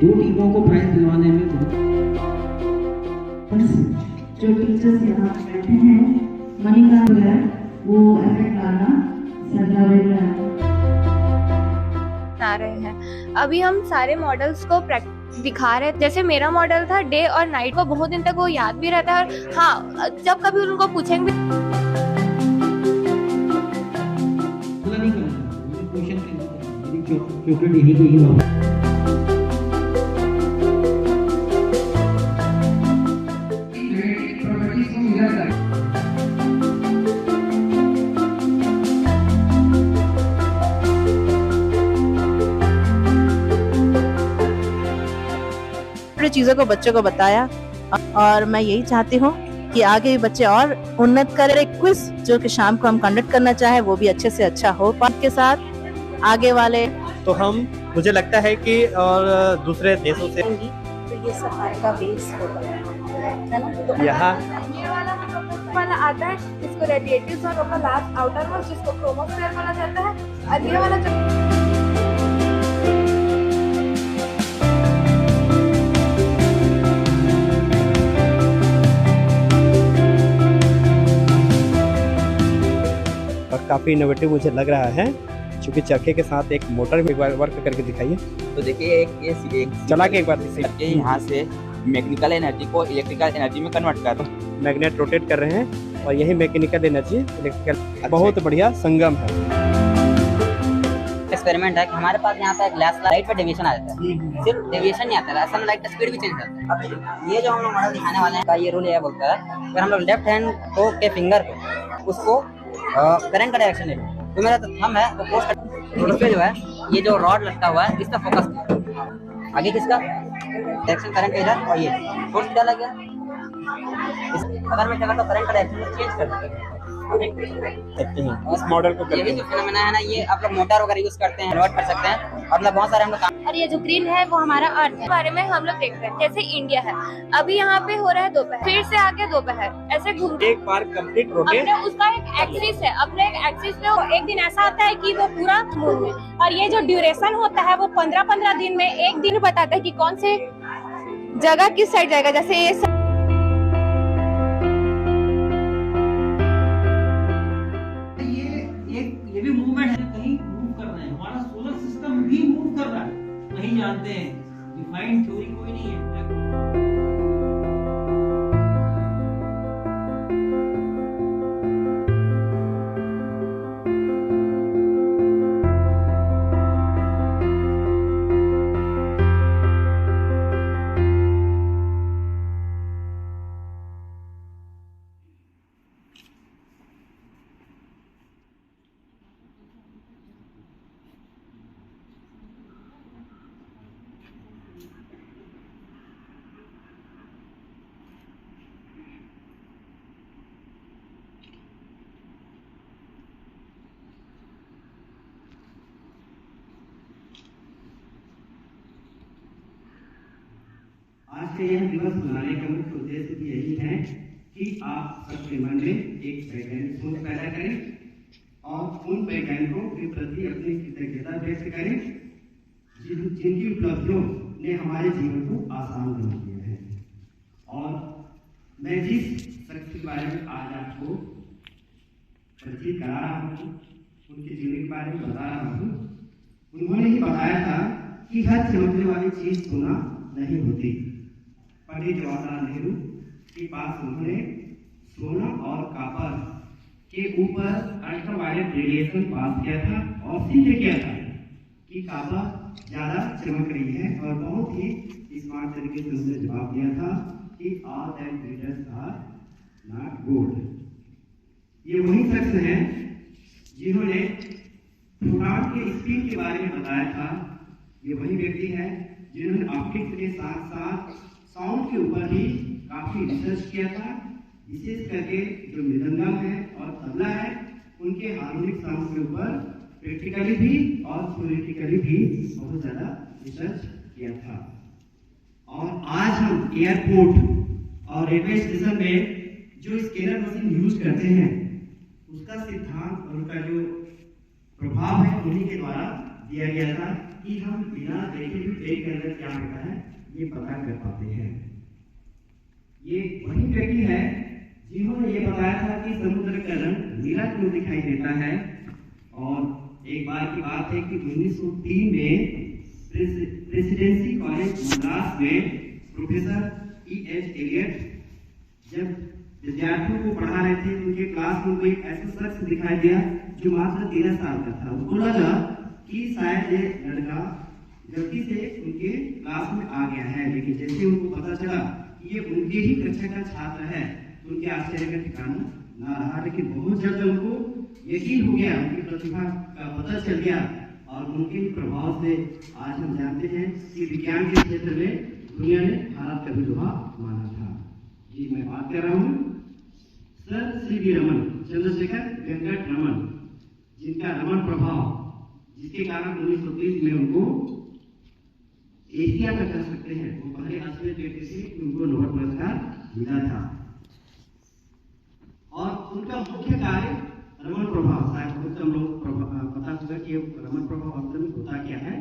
दो टीमों को प्राइज दिलवाने में बहुत। जो टीचर्स यहाँ बैठे हैं, मनिका है, वो एफर्ट लाना आ रहे हैं। अभी हम सारे मॉडल्स को दिखा रहे हैं। जैसे मेरा मॉडल था डे और नाइट को, बहुत दिन तक वो याद भी रहता है। और हाँ, जब कभी उनको पूछेंगे चॉकलेट यही को ही चीजों को बच्चों को बताया और मैं यही चाहती हूँ कि आगे भी बच्चे और उन्नत करें। एक क्विज जो कि शाम को हम कंडक्ट करना चाहे वो भी अच्छे से अच्छा हो पार्ट के साथ आगे वाले। तो हम मुझे लगता है कि और दूसरे देशों से तो ये सफाई का बेस होगा तो यहाँ वाला आता है, जिसको रेडिएटिव्स और लास्ट आउटर मोस्ट जिसको क्रोमोस्फेयर बोला जाता है। और ये वाला काफी इनोवेटिव मुझे लग रहा है, क्योंकि चरखे के साथ एक मोटर भी वर्क करके दिखाइए। तो देखिए एक चला के एक बार यहाँ से मैकेनिकल एनर्जी को इलेक्ट्रिकल एनर्जी में कन्वर्ट कर दो। मैग्नेट रोटेट कर रहे हैं और यही मैकेनिकल एनर्जी इलेक्ट्रिकल बहुत बढ़िया संगम है। एक्सपेरिमेंट है कि हमारे पास यहाँ पे ग्लास लाइट पे डेविएशन आ जाता है, सिर्फ डेविएशन नहीं आता है, सनलाइट का स्पीड भी चेंज करता है। अब ये जो हम लोग मॉडल दिखाने वाले हैं का ये रूल ये बोलता है कि हम लोग लेफ्ट हैंड को के फिंगर को उसको करंट का डायरेक्शन ले लो। तो मेरा तो थंब है तो फोर्स इस पे जो है ये जो रॉड लटका हुआ है इस पे फोकस आगे किसका डायरेक्शन करंट इधर और ये फोर्स डाला गया। अगर मैं चाहता तो करंट का डायरेक्शन चेंज कर सकते हैं इस मॉडल को ये भी जो फिनोमेना है ना, ये आप लोग मोटर वगैरह यूज करते हैं, कन्वर्ट कर सकते हैं। मतलब बहुत सारे हम लोग काम। और ये जो ग्रीन है वो हमारा अर्थ के बारे में हम लोग देख रहे हैं। जैसे इंडिया है, अभी यहाँ पे हो रहा है दोपहर, फिर से आगे दोपहर, ऐसे घूमते एक बार कंप्लीट रोटेट। अपने उसका एक एक्सिस है, अपने एक एक्सिस पे एक दिन ऐसा आता है कि वो पूरा मून में, और ये जो ड्यूरेशन होता है वो 15-15 दिन में एक दिन बताता है कि कौन से जगह किस साइड जाएगा। जैसे ये भी मूवमेंट है, कहीं मूव कर रहे हैं, हमारा सोलर सिस्टम भी मूव कर रहा है, नहीं जानते हैं। डिफाइंड थ्योरी कोई नहीं है। आज का यह दिवस मनाने का मुख्य उद्देश्य भी यही है कि आप सबके मन में एक वैज्ञानिक सोच पैदा करें और उन वैज्ञानिकों के प्रति अपनी कृतज्ञता व्यक्त करें जिनकी उपलब्धियों ने हमारे जीवन को आसान बना दिया है। और मैं जिस शख्स के बारे में आज आपको परिचित करा रहा हूँ, उनके जीवन के बारे में बता रहा हूँ, उन्होंने ही बताया था कि हर चमकने वाली चीज सोना नहीं होती। पंडित जवाहरलाल नेहरू के पास उन्होंने सोना और कॉपर के ऊपर अल्ट्रावायलेट रेडिएशन पास किया था और सिद्ध किया था कि कॉपर ज्यादा चमक रही है, और बहुत ही स्मार्ट तरीके से उन्होंने जवाब दिया था कि all that glitters are not gold. ये वही शख्स हैं जिन्होंने प्रोटॉन के स्पिन के बारे में बताया था। ये वही व्यक्ति है जिन्होंने ऑप्टिक्स के साथ साथ साउंड के ऊपर भी काफी रिसर्च किया था। विशेष करके जो मृदंगम है और तबला है, उनके हार्मोनिक साउंड के ऊपर प्रैक्टिकली भी और थ्योरेटिकली भी बहुत ज्यादा रिसर्च किया था। और आज हम एयरपोर्ट और रेलवे स्टेशन में जो स्कैनर मशीन यूज करते हैं, उसका सिद्धांत और उसका जो प्रभाव है उन्हीं के द्वारा दिया गया था कि हम बिना देखे भी पेट के अंदर क्या होता है ये पता कर पाते हैं। ये वही व्यक्ति है जिन्होंने ये बताया था कि समुद्र का रंग नीला क्यों दिखाई देता है। और एक बार की बात है कि 1903 में प्रेसिडेंसी कॉलेज मद्रास में प्रोफेसर E.H. एलियट जब विद्यार्थियों को पढ़ा रहे थे, उनके क्लास में कोई ऐसा शख्स दिखाई दिया जो मात्र 13 साल का था। उनको लगा कि शायद ये लड़का गलती से उनके क्लास में आ गया है, लेकिन जैसे उनको पता चला कि ये उनके ही कक्षा का छात्र है तो उनके आश्चर्य का ठिकाना ना रहा। लेकिन बहुत जल्द उनको यकीन हो गया, उनकी प्रतिभा का पता चल गया और उनके प्रभाव से आज हम जानते हैं कि विज्ञान के क्षेत्र में दुनिया ने भारत का भी लोहा माना था। जी मैं बात कर रहा हूँ सर C.V. रमन, चंद्रशेखर वेंकट रमन, जिनका रमन प्रभाव जिसके कारण 1930 में उनको एशिया का कह सकते हैं, वो पहले असलियत व्यक्ति थे कि उनको नोबेल पुरस्कार मिला था। और उनका मुख्य कार्य रमन प्रभाव, शायद बहुत कम लोग पता होगा कि रमन प्रभाव वास्तव में होता क्या है।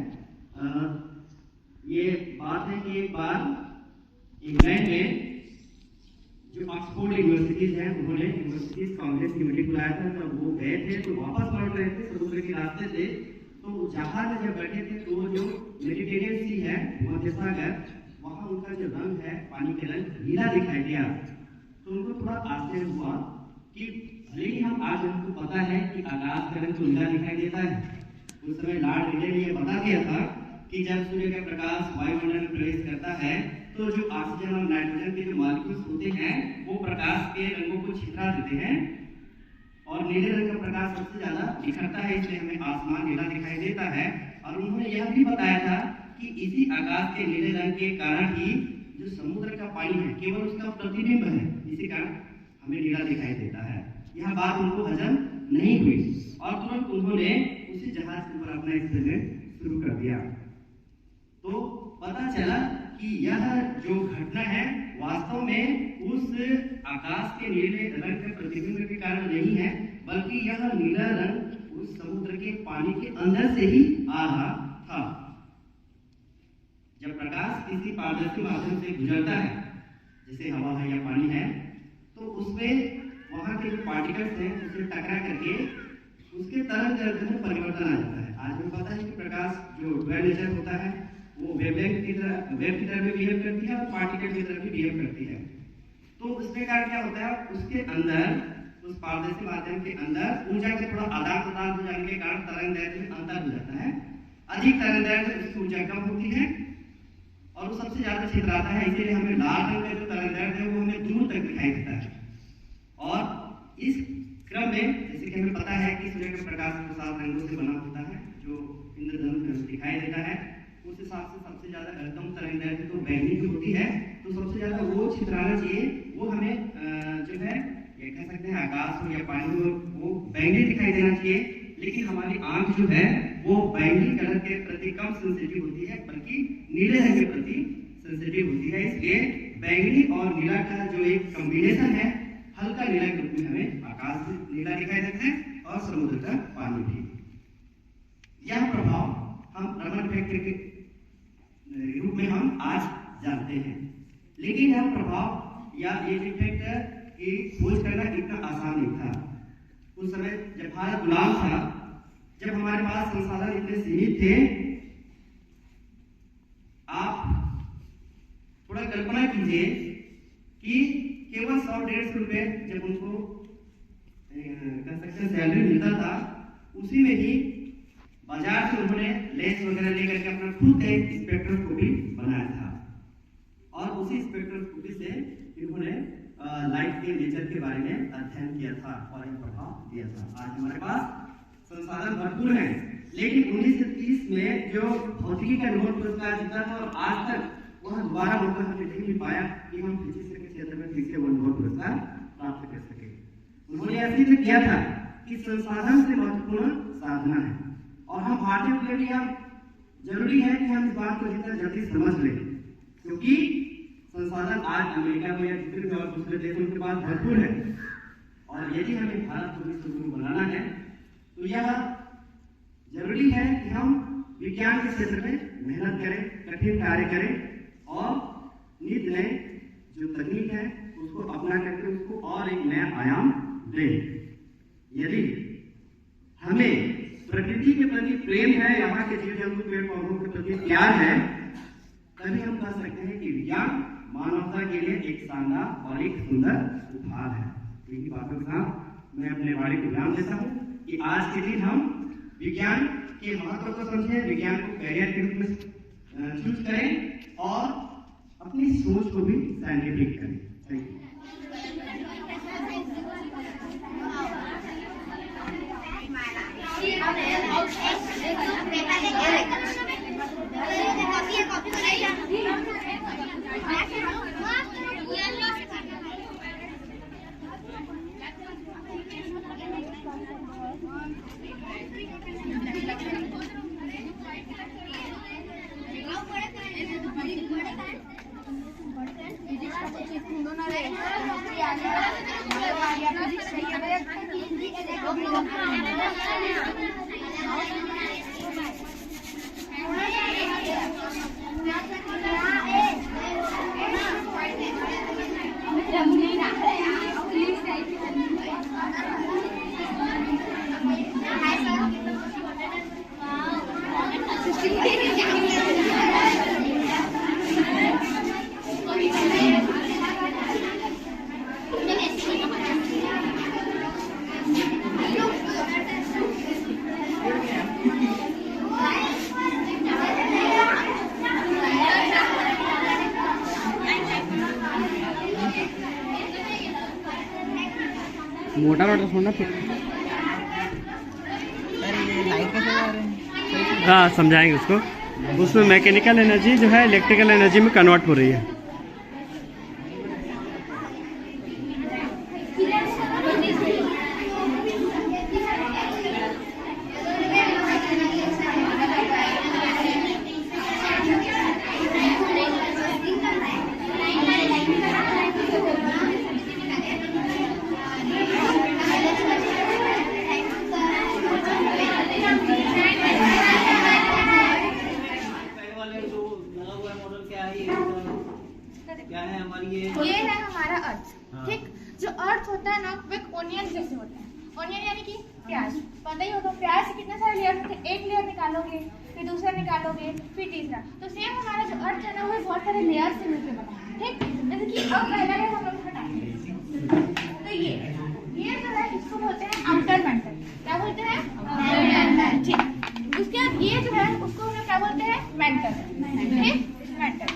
ये बात है कि एक बार इंग्लैंड में जो ऑक्सफोर्ड यूनिवर्सिटीज है, उन्होंने यूनिवर्सिटीज कांग्रेस कमेटी बुलाया था। तब वो गए थे तो वापस लौट रहे थे समुद्र के रास्ते से, तो जहाज में जब बैठे थे तो जो मेडिटेरियन सी है मध्य सागर, वहां उनका जो रंग है पानी के रंग नीला दिखाई दिया। तो उनको थोड़ा आश्चर्य हुआ कि भले ही हम आज हमको पता है कि आकाश का रंग तो नीला दिखाई देता है, उस समय लॉर्ड रिले ने बता दिया था कि जब सूर्य का प्रकाश वायुमंडल में प्रवेश करता है तो जो ऑक्सीजन और नाइट्रोजन के जो मॉलिक्यूल्स होते हैं वो प्रकाश के रंगों को छितरा देते हैं और नीले रंग का प्रकाश सबसे ज्यादा निखरता है, इसलिए हमें आसमान नीला दिखाई देता है। और उन्होंने यह भी बताया था कि इसी आकाश के नीले रंग के कारण ही जो समुद्र का पानी है केवल उसका प्रतिबिंब है, इसी कारण हमें नीला दिखाई देता है। यह बात उनको हजम नहीं हुई और तुरंत उन्होंने उसी जहाज के ऊपर अपना एक्सपेरिमेंट शुरू कर दिया। तो पता चला कि यह जो घटना है वास्तव में उस आकाश के नीले रंग के प्रतिबिंब के कारण नहीं है, बल्कि यह नीला रंग उस समुद्र के पानी के अंदर से ही आ रहा था। जब प्रकाश किसी पारदर्शी माध्यम से गुजरता है, जैसे हवा है या पानी है, तो उसमें वहां के जो पार्टिकल्स हैं उसे टकरा करके उसके तरंग में परिवर्तन आ जाता है। आज हमें पता है कि प्रकाश जो ड्वेल नेचर होता है वो वेवलेंथ की तरह भी बिहेव करती है और पार्टिकल की तरह भी बिहेव करती है। तो उसके कारण क्या होता है, उसके अंदर उस पारदर्शी माध्यम के अंदर ऊर्जा के थोड़ा आदान प्रदान हो जाने के कारण तरंग दैर्ध्य में अंतर हो जाता है। अधिक तरंग दैर्ध्य उसकी ऊर्जा कम होती है और वो सबसे ज्यादा छितराता है, इसीलिए हमें लाल रंग का जो तरंग दैर्ध्य है वो हमें दूर तक दिखाई देता है। और इस क्रम में जैसे कि हमें पता है कि सूर्य का प्रकाश 7 रंगों से बना होता है जो इंद्रधनुष में दिखाई देता है, उस हिसाब से सबसे ज्यादा कम तरंग दैर्ध्य तो बैंगनी की होती है, तो सबसे ज्यादा वो छितराना चाहिए, वो हमें जो है ये कह सकते हैं आकाश हो या पानी हो, वो बैंगनी दिखाई देना चाहिए। लेकिन हमारी आंख जो है वो बैंगनी कलर के प्रति कम सेंसिटिव होती है, बल्कि नीले रंग के प्रति सेंसिटिव होती है। इसलिए बैंगनी और नीला का जो एक कॉम्बिनेशन है, हल्का नीला के रूप में हमें आकाश भी नीला दिखाई देता है और समुद्र का पानी भी। यह प्रभाव हम रमन इफेक्ट के रूप में हम आज जानते हैं, लेकिन यह प्रभाव या ये इफेक्ट की खोज करना इतना आसान नहीं था। उस समय जब भारत गुलाम था, जब हमारे पास संसाधन इतने सीमित थे, आप थोड़ा कल्पना कीजिए कि केवल 100-150 रुपए जब उनको कंस्ट्रक्शन सैलरी मिलता था, उसी में ही बाजार से उन्होंने लेंस वगैरह लेकर के अपना खुद एक स्पेक्ट्रोस्कोपी बनाया था और उसी स्पेक्ट्रोस्कोपी से इन्होंने लाइट के नेचर के बारे में अध्ययन किया था और एक प्रभाव दिया था। आज हमारे पास संसाधन भरपूर हैं, लेकिन 1930 में जो भौतिकी का नोबेल पुरस्कार जीता था और आज तक वह दोबारा मौका हमें नहीं मिल पाया कि हम फिजिक्स के क्षेत्र में फिर से वो नोबेल पुरस्कार प्राप्त कर सके। उन्होंने ऐसे ही किया था कि संसाधन से महत्वपूर्ण साधना है और हम भारतीयों के लिए हम जरूरी है कि हम इस बात को जितना जल्दी समझ लें, क्योंकि संसाधन आज अमेरिका में या जितने भी और दूसरे देशों के पास भरपूर है और यदि हमें भारत को विश्व गुरु बनाना है तो यह जरूरी है कि हम विज्ञान के क्षेत्र में मेहनत करें, कठिन कार्य करें और नित नए जो तकनीक है उसको अपना करके उसको और एक नया आयाम दें। यदि हमें प्रकृति के प्रति प्रेम है, यहाँ के जीव जंतु पेड़ पौधों के प्रति प्यार है, तभी हम कह सकते हैं कि विज्ञान मानवता के लिए एक शानदार और एक सुंदर उपहार है। इन्हीं बातों के साथ मैं अपने वाणी को विराम देता हूँ कि आज के दिन हम विज्ञान के महत्व को समझें, विज्ञान को कैरियर के रूप में चूज करें और अपनी सोच को भी साइंटिफिक करें। Thank you. मोटा रोटा छोड़ना फिर हाँ समझाएंगे उसको। उसमें मैकेनिकल एनर्जी जो है इलेक्ट्रिकल एनर्जी में कन्वर्ट हो रही है। ये है हमारा अर्थ। ठीक, जो अर्थ होता है ना वो एक ओनियन जैसे होता है। ओनियन यानी कि प्याज, पता ही होगा प्याज से कितने सारे लेयर होते हैं। एक लेयर निकालोगे, फिर दूसरा निकालोगे, फिर तीसरा। तो सेम हमारा जो अर्थ है ना वो बहुत सारे लेयर से मिलकर बना है। ठीक, जैसे कि अब पहला लेयर हम लोग हटाएंगे तो ये जो है इसको बोलते हैं आउटर मेंटल। क्या बोलते हैं? मेंटल। ठीक, उसके बाद ये जो है उसको हम लोग क्या बोलते हैं? मेंटल। ठीक, मेंटल।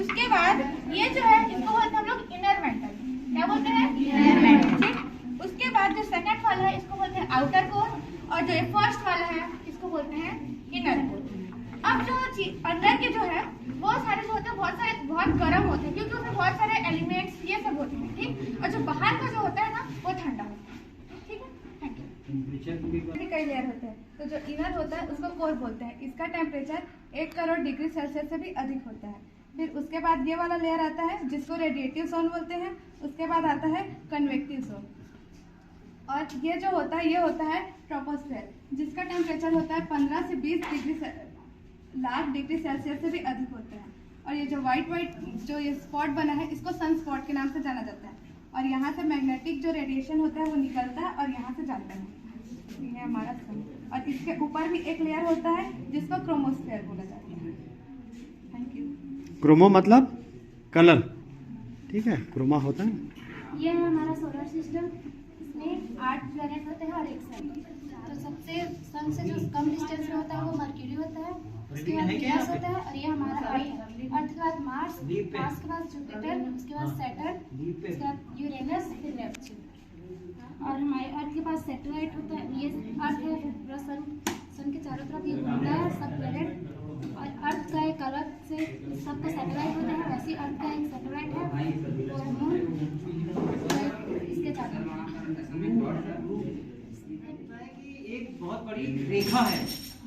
उसके बाद ये जो है इसको बोलते हैं हम लोग इनर मेंटल। क्या बोलते हैं? Inner mental. ठीक, उसके बाद जो सेकंड वाला है इसको बोलते हैं आउटर कोर और जो फर्स्ट वाला है इसको बोलते हैं इनर कोर। अब जो अंदर के जो है बहुत सारे जो होते हैं बहुत गर्म होते हैं क्योंकि उसमें बहुत सारे एलिमेंट्स ये सब होते हैं। ठीक, और जो बाहर का जो होता है ना वो ठंडा होता है। ठीक है, थैंक यू। कई लेयर होते हैं तो जो इनर होता है उसको कोर बोलते हैं। इसका टेम्परेचर 1 करोड़ डिग्री सेल्सियस से भी अधिक होता है। फिर उसके बाद ये वाला लेयर आता है जिसको रेडिएटिव जोन बोलते हैं। उसके बाद आता है कन्वेक्टिव जोन और ये जो होता है ये होता है ट्रोपोस्फेयर जिसका टेम्परेचर होता है 15 से 20 लाख डिग्री सेल्सियस से भी अधिक होता है। और ये जो वाइट जो ये स्पॉट बना है इसको सन स्पॉट के नाम से जाना जाता है। और यहाँ से मैग्नेटिक जो रेडिएशन होता है वो निकलता है और यहाँ से जाता है। ये हमारा सन। और इसके ऊपर भी एक लेयर होता है जिसको क्रोमोस्फेयर बोला जाता है। Thank you. क्रोमो मतलब कलर। ठीक है, क्रोमा होता है। ये है हमारा सोलर सिस्टम। इसमें 8 प्लैनेट होते हैं और एक सन। तो सबसे सन से जो कम डिस्टेंस में होता है वो मर्क्यूरी होता है। उसके बाद वीनस होता है और ये हमारा अर्थ है। अर्थ के बाद मार्स, मार्स के बाद जुपिटर, उसके बाद सैटर्न, उसके बाद यूरेनस, फिर नेपच्यून। और हमारे अर्थ के पास सैटेलाइट होता है। ये अर्थ है फिर पूरा सन के चारों तरफ ये घूमता है सब प्लैनेट। और अर्थ का एक अलग से सबका सैटेलाइट होता है। वैसे अर्थ का एक सैटेलाइट है और मून इसके चारों एक बहुत बड़ी रेखा है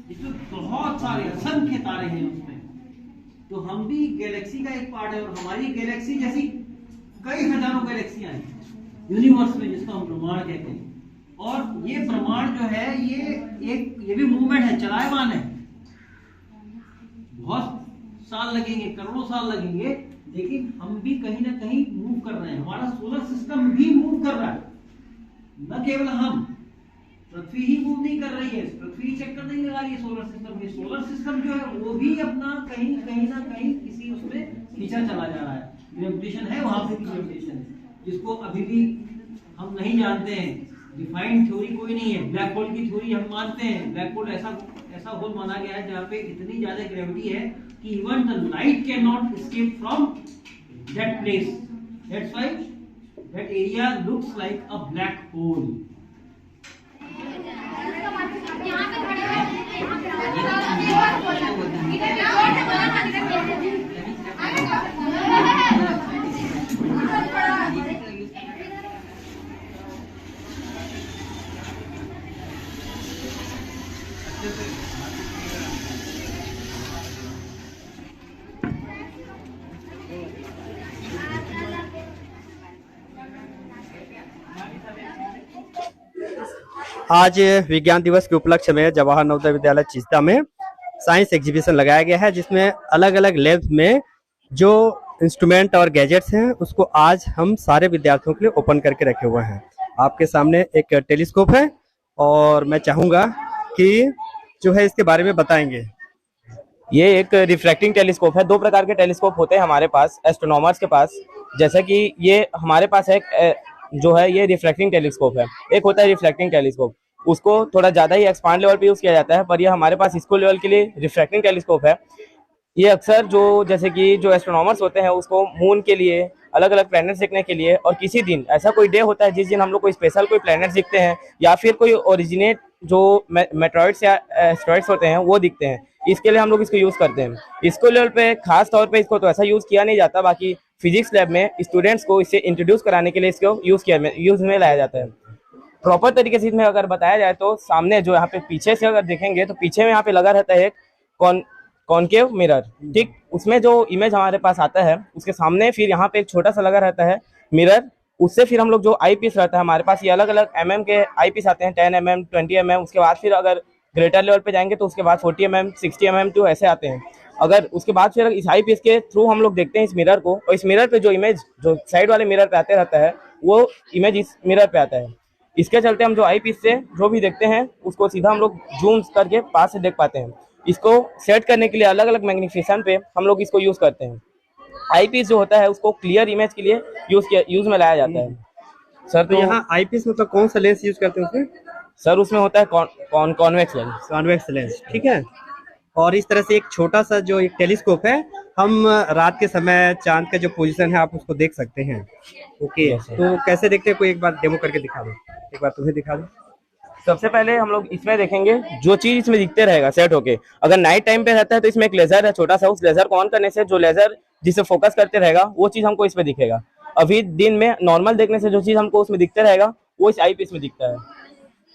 जिसमें बहुत सारे असंख्य तारे हैं उसमें। तो हम भी गैलेक्सी का एक पार्ट है और हमारी गैलेक्सी जैसी कई हजारों गैलेक्सियां हैं यूनिवर्स में जिसको हम ब्रह्मांड कहते हैं। और ये ब्रह्मांड जो है ये भी मूवमेंट है, चलायमान है। बहुत साल लगेंगे, करोड़ों साल लगेंगे, लेकिन हम भी कहीं ना कहीं मूव कर रहे हैं। हमारा सोलर सिस्टम भी मूव कर रहा है, न केवल हम, पृथ्वी ही मूव नहीं कर रही है, पृथ्वी चक्कर नहीं लगा रही है सोलर सिस्टम में। सोलर सिस्टम जो है वो भी अपना कहीं कहीं ना कहीं किसी उसमें खींचा चला जा रहा है। ग्रेविटेशन है, वहां पे भी ग्रेविटेशन है, जिसको अभी भी हम नहीं जानते हैं। डिफाइंड थ्योरी कोई नहीं है। ब्लैक होल की थ्योरी हम मानते हैं। ब्लैक होल ऐसा होल माना गया है जहाँ पे इतनी ज्यादा ग्रेविटी है कि even the light can not escape from that place. That's why that area looks like a black hole. आज विज्ञान दिवस के उपलक्ष्य में जवाहर नवोदय विद्यालय चिस्ता में साइंस एग्जीबिशन लगाया गया है, जिसमें अलग अलग लैब्स में जो इंस्ट्रूमेंट और गैजेट्स हैं उसको आज हम सारे विद्यार्थियों के लिए ओपन करके रखे हुए हैं। आपके सामने एक टेलीस्कोप है और मैं चाहूंगा कि जो है इसके बारे में बताएंगे। ये एक रिफ्रैक्टिंग टेलीस्कोप है। दो प्रकार के टेलीस्कोप होते हैं हमारे पास, एस्ट्रोनॉमर्स के पास। जैसा कि ये हमारे पास एक जो है ये रिफ्रैक्टिंग टेलीस्कोप है। एक होता है रिफ्लेक्टिंग टेलीस्कोप, उसको थोड़ा ज्यादा ही एक्सपांड लेवल पे यूज किया जाता है, पर ये हमारे पास स्कूल लेवल के लिए रिफ्रैक्टिंग टेलीस्कोप है। ये अक्सर जो जैसे कि जो एस्ट्रोनॉमर्स होते हैं उसको मून के लिए, अलग अलग प्लैनेट्स देखने के लिए, और किसी दिन ऐसा कोई डे होता है जिस दिन हम लोग कोई स्पेशल कोई प्लैनेट्स दिखते हैं या फिर कोई ओरिजिनेट जो मेटरॉइड्स या एस्टेरॉइड्स होते हैं वो दिखते हैं, इसके लिए हम लोग इसको यूज करते हैं। स्कूल लेवल पे खास तौर पे इसको तो ऐसा यूज किया नहीं जाता, बाकी फिजिक्स लैब में स्टूडेंट्स को इसे इंट्रोड्यूस कराने के लिए इसको यूज में लाया जाता है। प्रॉपर तरीके से इसमें अगर बताया जाए तो सामने जो यहाँ पे पीछे से अगर देखेंगे तो पीछे में यहाँ पे लगा रहता है कॉनकेव मिरर, ठीक। उसमें जो इमेज हमारे पास आता है उसके सामने फिर यहाँ पे एक छोटा सा लगा रहता है मिरर। उससे फिर हम लोग जो आई पीस रहता है हमारे पास, ये अलग अलग MM के आई पीस आते हैं, 10 mm, 20 mm। उसके बाद फिर अगर ग्रेटर लेवल पे जाएंगे तो उसके बाद 40 mm, 60 mm तो ऐसे आते हैं। अगर उसके बाद फिर इस आई पीस के थ्रू हम लोग देखते हैं इस मिरर को, और इस मिरर पे जो इमेज जो साइड वाले मिरर पे आते रहता है वो इमेज इस मिरर पे आता है। इसके चलते हम जो आई पीस से जो भी देखते हैं उसको सीधा हम लोग जूम करके पास से देख पाते हैं। इसको सेट करने के लिए अलग अलग मैग्निफिकेशन पे हम लोग इसको यूज करते हैं। आई पीस जो होता है उसको क्लियर इमेज के लिए यूज में लाया जाता है। सर तो यहाँ आई पीस मतलब कौन सा लेंस यूज करते हैं उसमें? सर उसमें होता है कॉन्वेक्स लेंस। कॉन्वेक्स लेंस, ठीक है। और इस तरह से एक छोटा सा जो एक टेलीस्कोप है, हम रात के समय चांद का जो पोजीशन है आप उसको देख सकते हैं। ओके, तो कैसे देखते हैं? कोई एक बार डेमो करके दिखा दो, एक बार तुम्हें दिखा दो। सबसे पहले हम लोग इसमें देखेंगे जो चीज इसमें दिखते रहेगा सेट होके। अगर नाइट टाइम पे रहता है तो इसमें एक लेजर है छोटा सा, उस लेजर को ऑन करने से जो लेजर जिसे फोकस करते रहेगा वो चीज हमको इसमें दिखेगा। अभी दिन में नॉर्मल देखने से जो चीज हमको उसमें दिखते रहेगा वो इस आई पीस में दिखता है,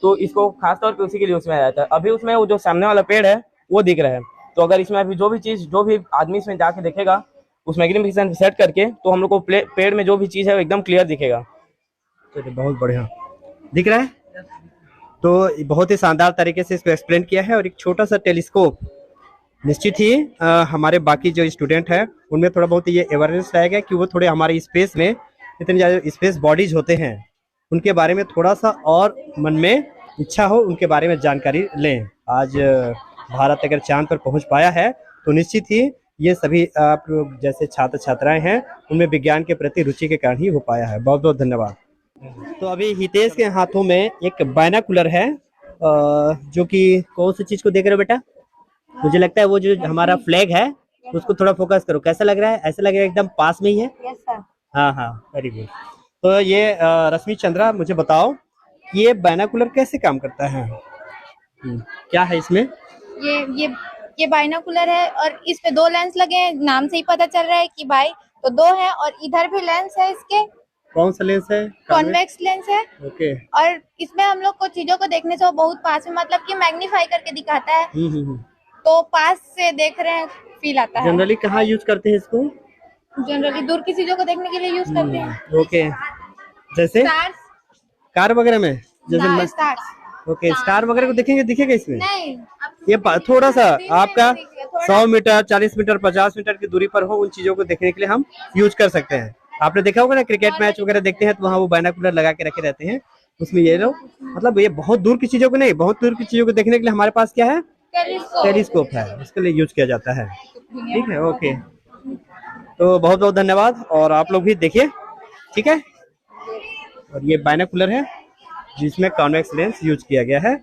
तो इसको खास तौर पे उसी के लिए उसमें आ जाता है। अभी उसमें वो जो सामने वाला पेड़ है वो दिख रहा है, तो अगर इसमें अभी जो भी आदमी इसमें जाके देखेगा उस मैग्निफिकेशन सेट करके तो हम लोग को पेड़ में जो भी चीज है वो एकदम क्लियर दिखेगा। चलिए, बहुत बढ़िया दिख रहा है। तो बहुत ही शानदार तरीके से इसको एक्सप्लेन किया है। और एक छोटा सा टेलीस्कोप निश्चित ही हमारे बाकी जो स्टूडेंट हैं उनमें थोड़ा बहुत ये अवेयरनेस लाएगा कि वो थोड़े हमारे स्पेस में इतने ज़्यादा स्पेस बॉडीज होते हैं उनके बारे में थोड़ा सा और मन में इच्छा हो, उनके बारे में जानकारी लें। आज भारत अगर चांद पर पहुंच पाया है तो निश्चित ही ये सभी आप लोग जैसे छात्र छात्राएं हैं उनमें विज्ञान के प्रति रुचि के कारण ही हो पाया है। बहुत बहुत धन्यवाद। तो अभी हितेश के हाथों में एक बायनाकुलर है, जो कि कौन सी चीज को देख रहे हो बेटा? मुझे लगता है वो जो हमारा फ्लैग है उसको थोड़ा फोकस करो। कैसा लग रहा है? ऐसा लग रहा है एकदम पास में ही है। Yes sir. हाँ हाँ, वेरी गुड। तो ये रश्मि चंद्रा, मुझे बताओ कि ये बायनाकुलर कैसे काम करता है? क्या है इसमें? ये बाइनोकुलर है और इस पे 2 लेंस लगे हैं। नाम से ही पता चल रहा है कि बाई तो 2 है, और इधर भी लेंस है इसके। कौन सा लेंस है? कॉन्वेक्स लेंस है। ओके। और इसमें हम लोग को चीजों को देखने से वो बहुत पास में, मतलब कि मैग्नीफाई करके दिखाता है, तो पास से देख रहे हैं फील आता है। जनरली कहाँ यूज करते हैं इसको? जनरली दूर की चीजों को देखने के लिए यूज करते हैं। ओके, जैसे कार वगैरह में? जैसे स्टार्स। ओके, स्टार वगैरह को देखेंगे, दिखेगा इसमें? नहीं, ये थोड़ा सा आपका 100 मीटर 40 मीटर 50 मीटर की दूरी पर हो, उन चीजों को देखने के लिए हम यूज कर सकते हैं। आपने देखा होगा ना, क्रिकेट मैच वगैरह देखते हैं तो वहाँ वो बाइनोकुलर लगा के रखे रहते हैं, उसमें ये लोग मतलब ये बहुत दूर की चीजों को नहीं, बहुत दूर की चीजों को देखने के लिए हमारे पास क्या है, टेलीस्कोप है, इसके लिए यूज किया जाता है। ठीक है, ओके, तो बहुत बहुत धन्यवाद, और आप लोग भी देखिए, ठीक है। और ये बाइनोकुलर है जिसमें कॉन्वेक्स लेंस यूज किया गया है,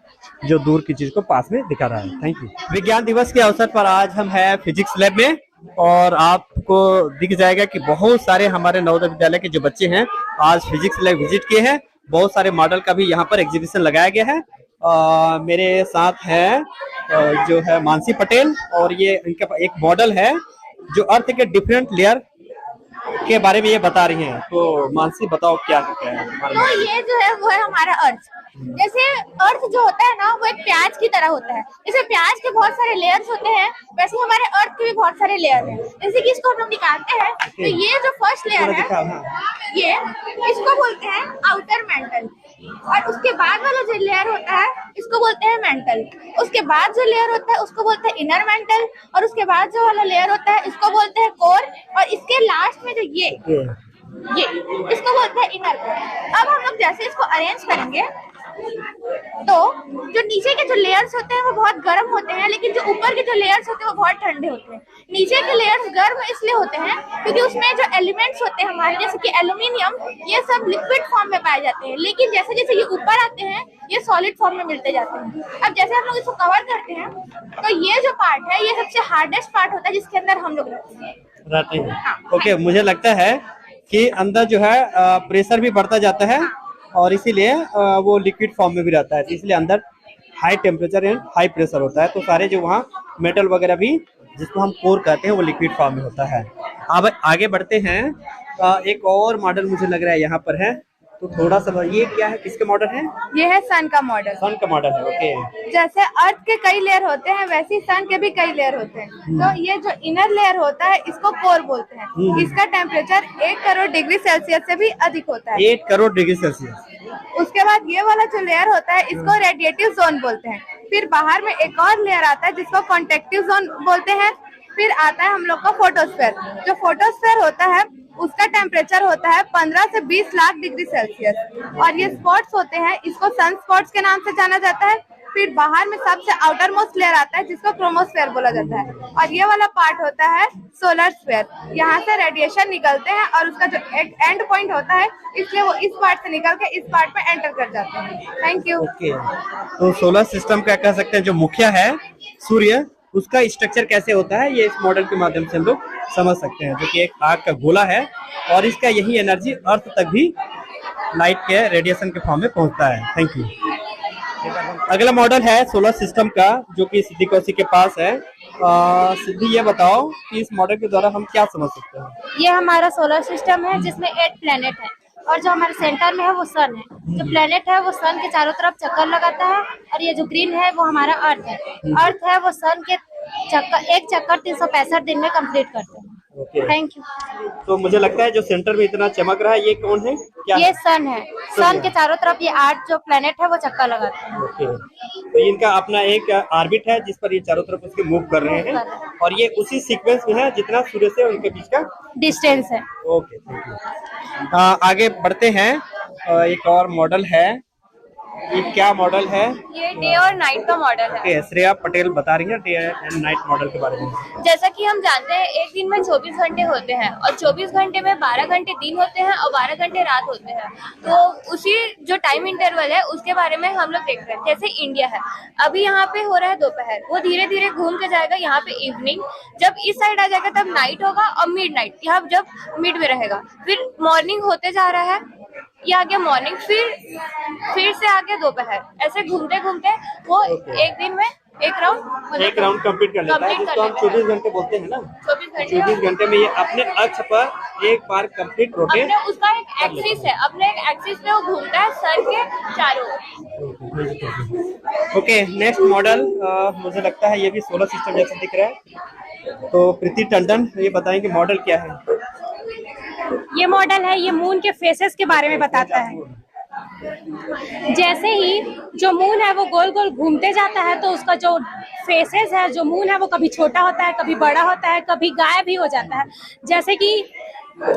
जो दूर की चीज को पास में दिखा रहा है। Thank you. विज्ञान दिवस के अवसर पर आज हम हैं फिजिक्स लैब में, और आपको दिख जाएगा कि बहुत सारे हमारे नवोदय विद्यालय के जो बच्चे हैं आज फिजिक्स लैब विजिट किए हैं। बहुत सारे मॉडल का भी यहाँ पर एग्जीबिशन लगाया गया है। मेरे साथ है जो है मानसी पटेल, और ये इनका एक मॉडल है जो अर्थ के डिफरेंट लेयर के बारे में ये बता रही हैं। तो मानसी बताओ क्या है। तो ये जो है वो है हमारा अर्थ। जैसे अर्थ जो होता है ना, वो एक प्याज की तरह होता है। जैसे प्याज के बहुत सारे लेयर्स होते हैं, वैसे हमारे अर्थ के भी बहुत सारे लेयर हैं। जैसे कि इसको हम लोग निकालते हैं तो ये जो फर्स्ट लेयर है ये, इसको बोलते हैं आउटर मेंटल, और उसके बाद वाला जो लेयर होता है इसको बोलते हैं मेंटल, उसके बाद जो लेयर होता है उसको बोलते हैं इनर मेंटल, और उसके बाद जो वाला लेयर होता है इसको बोलते हैं कोर, और इसके लास्ट में जो ये इसको बोलते हैं इनर कोर। अब हम लोग जैसे इसको अरेंज करेंगे तो जो नीचे के जो लेयर्स होते हैं वो बहुत गर्म होते हैं, लेकिन जो ऊपर के जो लेयर्स होते हैं वो बहुत ठंडे होते हैं। नीचे के लेयर्स गर्म इसलिए होते हैं क्योंकि उसमें जो एलिमेंट्स होते हैं हमारे, जैसे कि एल्यूमिनियम, ये सब लिक्विड फॉर्म में पाए जाते हैं, लेकिन जैसे जैसे ये ऊपर आते हैं ये सॉलिड फॉर्म में मिलते जाते हैं। अब जैसे हम लोग इसको कवर करते हैं तो ये जो पार्ट है ये सबसे हार्डेस्ट पार्ट होता है जिसके अंदर हम लोग रहते हैं। ओके, मुझे लगता है कि अंदर जो है प्रेशर भी बढ़ता जाता है, और इसीलिए वो लिक्विड फॉर्म में भी रहता है, इसलिए अंदर high temperature and high pressure होता है। तो सारे जो वहाँ मेटल वगैरह भी जिसको हम कोर कहते हैं वो लिक्विड फॉर्म में होता है। अब आगे बढ़ते हैं, एक और मॉडल मुझे लग रहा है यहाँ पर है, तो थोड़ा सा ये क्या है, किसके मॉडल है? ये है सन का मॉडल। सन का मॉडल है, ओके। जैसे अर्थ के कई लेयर होते हैं वैसे ही सन के भी कई लेयर होते हैं। तो ये जो इनर लेयर होता है इसको कोर बोलते हैं। इसका टेम्परेचर 1 करोड़ डिग्री सेल्सियस से भी अधिक होता है। 1 करोड़ डिग्री सेल्सियस। उसके बाद ये वाला जो लेयर होता है इसको रेडिएटिव जोन बोलते हैं। फिर बाहर में एक और लेयर आता है जिसको कॉन्टेक्टिव जोन बोलते हैं। फिर आता है हम लोग का फोटोस्फेयर। जो फोटोस्फेयर होता है उसका टेम्परेचर होता है 15 से 20 लाख डिग्री सेल्सियस, और ये स्पॉट्स होते हैं, इसको सन स्पॉट्स के नाम से जाना जाता है। फिर बाहर में सबसे आउटर मोस्ट लेयर आता है जिसको क्रोमोस्फेयर बोला जाता है, और ये वाला पार्ट होता है सोलर स्फीयर। यहाँ से रेडिएशन निकलते हैं और उसका जो एक एंड पॉइंट होता है इसलिए वो इस पार्ट से निकल के इस पार्ट में एंटर कर जाते हैं। Thank you. ओके, तो सोलर सिस्टम का कह सकते हैं जो मुखिया है सूर्य, उसका स्ट्रक्चर कैसे होता है ये इस मॉडल के माध्यम से हम लोग समझ सकते हैं, जो कि एक आग का गोला है और इसका यही एनर्जी अर्थ तक भी लाइट के रेडिएशन के फॉर्म में पहुंचता है। Thank you. अगला मॉडल है सोलर सिस्टम का, जो कि सिद्धि कौशिक के पास है। सिद्धि, ये बताओ कि इस मॉडल के द्वारा हम क्या समझ सकते हैं? ये हमारा सोलर सिस्टम है जिसमें 8 प्लेनेट है, और जो हमारे सेंटर में है वो सन है। जो प्लेनेट है वो सन के चारों तरफ चक्कर लगाता है, और ये जो ग्रीन है वो हमारा अर्थ है। अर्थ है वो सन के एक चक्कर 365 दिन में कंप्लीट करते हैं। Thank you. तो मुझे लगता है जो सेंटर में इतना चमक रहा है ये कौन है? क्या ये है? सन है। सन के चारों तरफ ये 8 जो प्लेनेट है वो चक्कर लगाते हैं। ओके, तो इनका अपना एक ऑर्बिट है जिस पर ये चारों तरफ उसके मूव कर रहे हैं, और ये उसी सीक्वेंस में है जितना सूर्य से उनके बीच का डिस्टेंस है। Okay, thank you. आगे बढ़ते हैं, एक और मॉडल है। ये क्या मॉडल है? ये डे और नाइट का मॉडल है। ओके, श्रेया पटेल बता रही है डे एंड नाइट मॉडल के बारे में। जैसा कि हम जानते हैं एक दिन में 24 घंटे होते हैं, और 24 घंटे में 12 घंटे दिन होते हैं और 12 घंटे रात होते हैं। तो उसी जो टाइम इंटरवल है उसके बारे में हम लोग देख रहे हैं। जैसे इंडिया है, अभी यहाँ पे हो रहा है दोपहर, वो धीरे धीरे घूम के जाएगा यहाँ पे इवनिंग। जब इस साइड आ जाएगा तब नाइट होगा, और मिड नाइट यहाँ जब मिड में रहेगा। फिर मॉर्निंग होते जा रहा है, ये आगे मॉर्निंग, फिर से आगे दोपहर, ऐसे घूमते घूमते वो एक दिन में एक राउंड कंप्लीट कर लेता है, जिसको हम 24 घंटे बोलते हैं ना। 24 घंटे में ये अपने अक्ष पर एक बार कंप्लीट रोटेट, उसका एक एक्सिस है, अपने एक एक्सिस पे वो घूमता है सन के चारों। ओके, नेक्स्ट मॉडल मुझे लगता है ये भी सोलर सिस्टम जैसा दिख रहा है। तो प्रीति टंडन, ये बताएंगे मॉडल क्या है? ये मॉडल है, ये मून के फेसेस के बारे में बताता है। जैसे ही जो मून है वो गोल गोल घूमते जाता है तो उसका जो फेसेस है, जो मून है वो कभी छोटा होता है, कभी बड़ा होता है, कभी गायब भी हो जाता है। जैसे कि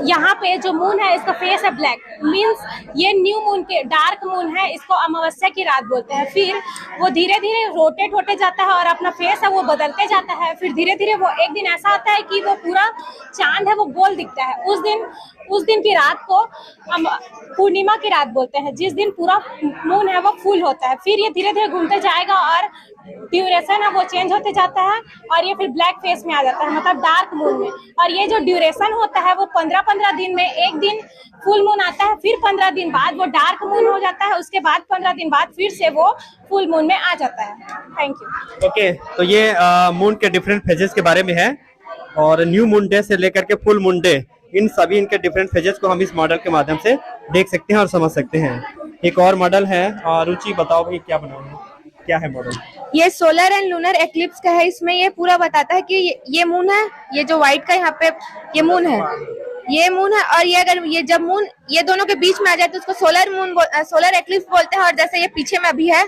यहाँ पे जो मून है इसका फेस है ब्लैक, मींस ये न्यू मून के डार्क मून है, इसको अमावस्या की रात बोलते हैं। फिर वो धीरे धीरे रोटेट होते जाता है और अपना फेस है वो बदलते जाता है। फिर धीरे धीरे वो एक दिन ऐसा आता है कि वो पूरा चांद है वो गोल दिखता है। उस दिन की रात को हम पूर्णिमा की रात बोलते हैं, जिस दिन पूरा मून है वो फुल होता है। फिर ये धीरे धीरे घूमते जाएगा और ड्यूरेशन है वो चेंज होते जाता है और ये फिर ब्लैक फेस में आ जाता है, मतलब डार्क मून में। और ये जो ड्यूरेशन होता है वो 15-15 दिन में एक दिन फुल मून आता है, फिर 15 दिन बाद वो डार्क मून हो जाता है, उसके बाद 15 दिन बाद फिर से वो फुल मून में आ जाता है। Thank you. ओके, तो ये मून के डिफरेंट फेजेस के बारे में है और न्यू मून डे से लेकर के फुल मून डे, इन सभी इनके डिफरेंट फेजेस को हम इस मॉडल के माध्यम से देख सकते हैं और समझ सकते हैं। एक और मॉडल है, रुचि बताओ भाई क्या बनाओ है, क्या है मॉडल? ये सोलर एंड लूनर एक्लिप्स का है। इसमें ये पूरा बताता है कि ये मून है, ये जो व्हाइट का यहाँ पे ये मून है, ये मून है। और ये अगर ये जब मून ये दोनों के बीच में आ जाए तो उसको सोलर एक्लिप्स बोलते हैं। और जैसे ये पीछे में अभी है